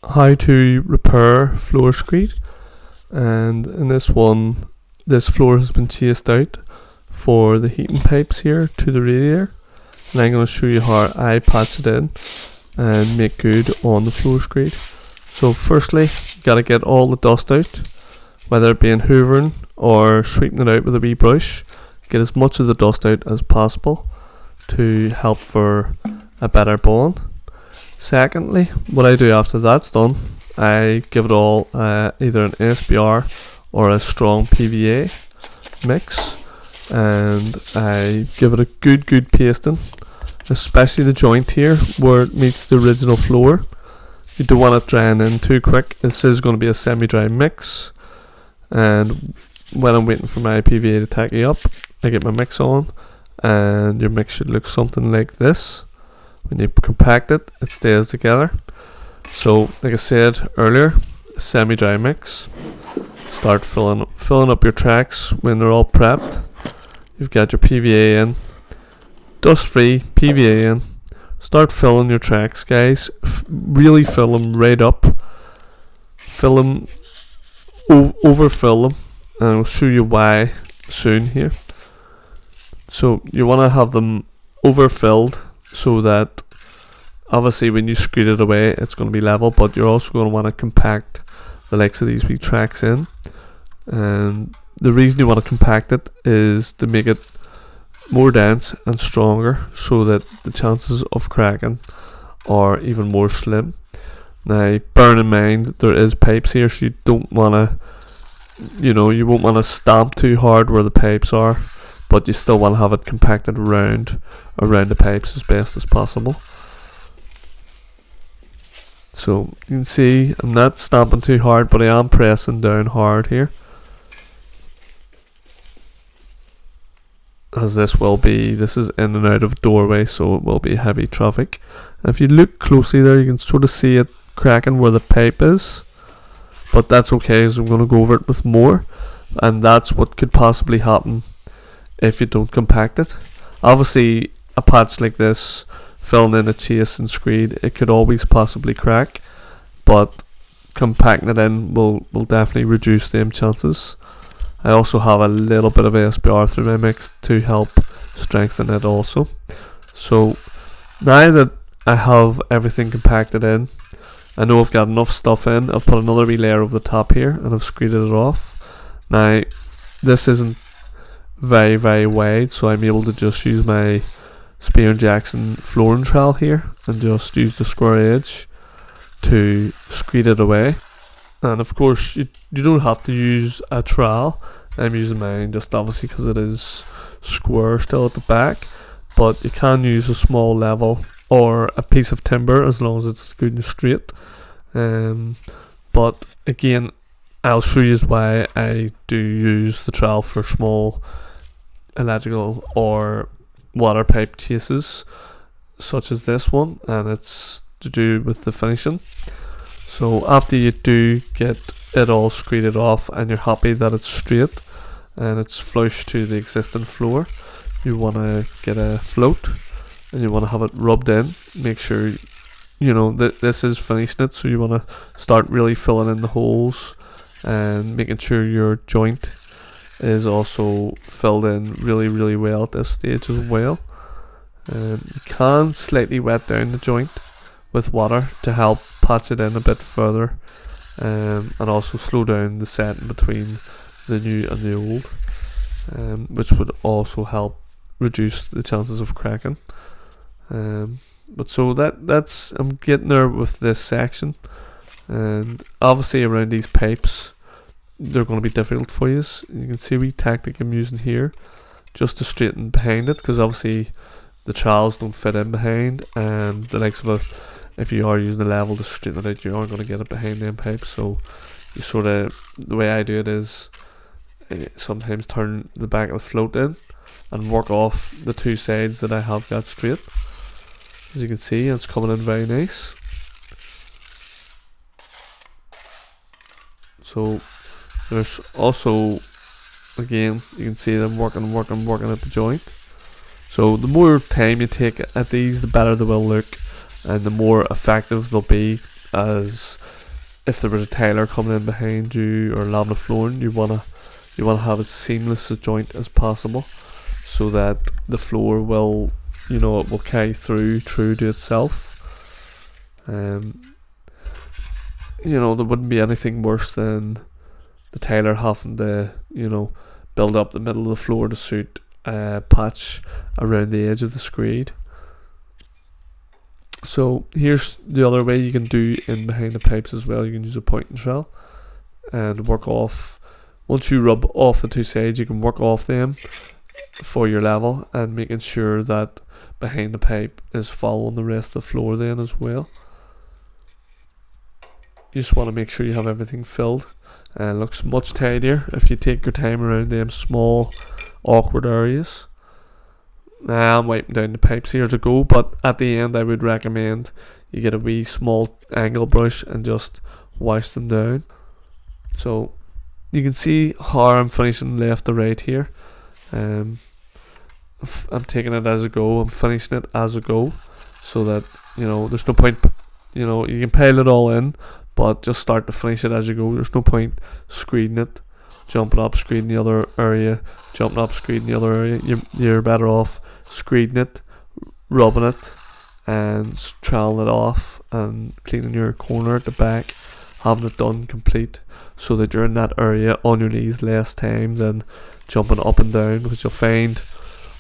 how to repair floor screed, and in this one this floor has been chased out for the heating pipes here to the radiator, and I'm going to show you how I patch it in and make good on the floor screed. So firstly, you got to get all the dust out, whether it be in hoovering or sweeping it out with a wee brush. Get as much of the dust out as possible to help for a better bond. Secondly, what I do after that's done, I give it all either an SBR or a strong PVA mix, and I give it a good pasting, especially the joint here where it meets the original floor. You don't want it drying in too quick. This is going to be a semi-dry mix, and when I'm waiting for my PVA to tacky up, I get my mix on, and your mix should look something like this. When you compact it, it stays together. So like I said earlier, semi-dry mix. Start filling up your tracks when they're all prepped. You've got your PVA in, dust free PVA in. Start filling your tracks, guys. Really fill them right up. Fill them, overfill them, and I'll show you why soon here. So you want to have them overfilled so that obviously when you screed it away it's going to be level, but you're also going to want to compact the likes of these wee tracks in. And the reason you want to compact it is to make it more dense and stronger so that the chances of cracking are even more slim. Now bear in mind there is pipes here, so you don't want to, you won't want to stamp too hard where the pipes are, but you still want to have it compacted around the pipes as best as possible. So you can see I'm not stamping too hard, but I am pressing down hard here, as this is in and out of a doorway, so it will be heavy traffic. And if you look closely there, you can sort of see it cracking where the pipe is, but that's okay, as I'm going to go over it with more, and that's what could possibly happen if you don't compact it. Obviously a patch like this, filling in a chase and screed, it could always possibly crack, but compacting it in will definitely reduce them chances. I also have a little bit of SBR through my mix to help strengthen it also. So now that I have everything compacted in, I know I've got enough stuff in. I've put another wee layer over the top here and I've screeded it off. Now this isn't very wide, so I'm able to just use my Spear & Jackson flooring trowel here and just use the square edge to screed it away. And of course you don't have to use a trowel. I'm using mine just obviously because it is square still at the back, but you can use a small level or a piece of timber as long as it's good and straight. But again, I'll show you why I do use the trowel for small electrical or water pipe chases such as this one, and it's to do with the finishing. So after you do get it all screeded off and you're happy that it's straight and it's flush to the existing floor, you want to get a float and you want to have it rubbed in. Make sure that this is finishing it, so you want to start really filling in the holes and making sure your joint is also filled in really well at this stage as well. You can slightly wet down the joint with water to help patch it in a bit further, and also slow down the setting between the new and the old, which would also help reduce the chances of cracking. But so that's I'm getting there with this section, and obviously around these pipes they're going to be difficult for you. You can see we tactic I'm using here just to straighten behind it, because obviously the trowels don't fit in behind, and the likes of if you are using the level to straighten it out, you are going to get it behind them pipes. So you sort of, the way I do it is sometimes turn the back of the float in and work off the two sides that I have got straight. As you can see, it's coming in very nice. So there's also, again, you can see them working at the joint. So the more time you take at these, the better they will look, and the more effective they'll be as if there was a tiler coming in behind you or laminate flooring, you wanna have as seamless a joint as possible, so that the floor will, it will carry through true to itself. There wouldn't be anything worse than the tiler having to, build up the middle of the floor to suit a patch around the edge of the screed. So here's the other way you can do in behind the pipes as well. You can use a point and trowel and work off. Once you rub off the two sides, you can work off them for your level, and making sure that behind the pipe is following the rest of the floor then as well. You just want to make sure you have everything filled, and it looks much tidier if you take your time around them small awkward areas. Now I'm wiping down the pipes here to go, but at the end I would recommend you get a wee small angle brush and just wash them down. So you can see how I'm finishing left to right here. I'm taking it as I go, I'm finishing it as I go, so that there's no point, you can pile it all in, but just start to finish it as you go. There's no point screeding it, jumping up, screeding the other area, jumping up, screeding the other area. You're better off screeding it, rubbing it, and troweling it off, and cleaning your corner at the back, having it done complete, so that you're in that area on your knees less time than jumping up and down, because you'll find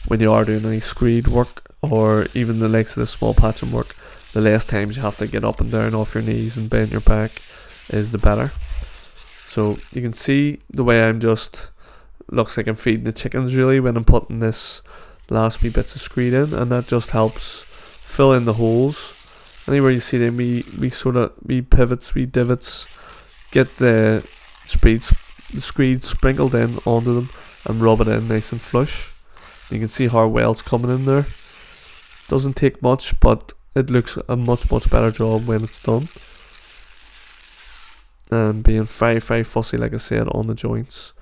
when you are doing any screed work, or even the likes of this small patching work, the less times you have to get up and down off your knees and bend your back is the better. So you can see the way I'm just, looks like I'm feeding the chickens really when I'm putting this last wee bits of screed in, and that just helps fill in the holes. Anywhere you see them wee pivots, wee divots, get the screed sprinkled in onto them and rub it in nice and flush. You can see how well it's coming in there. Doesn't take much, but it looks a much better job when it's done. And being very fussy, like I said, on the joints,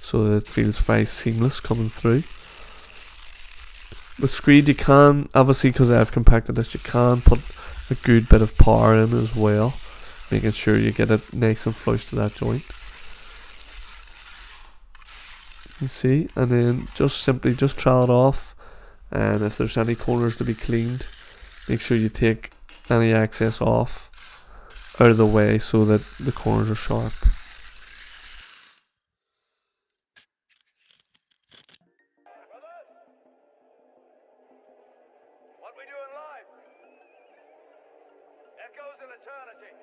so that it feels very seamless coming through. With screed you can, obviously because I've compacted this, you can put a good bit of power in as well, making sure you get it nice and flush to that joint. You can see, and then simply trowel it off, and if there's any corners to be cleaned, make sure you take any excess off out of the way so that the corners are sharp. What we doing live? Echoes in eternity.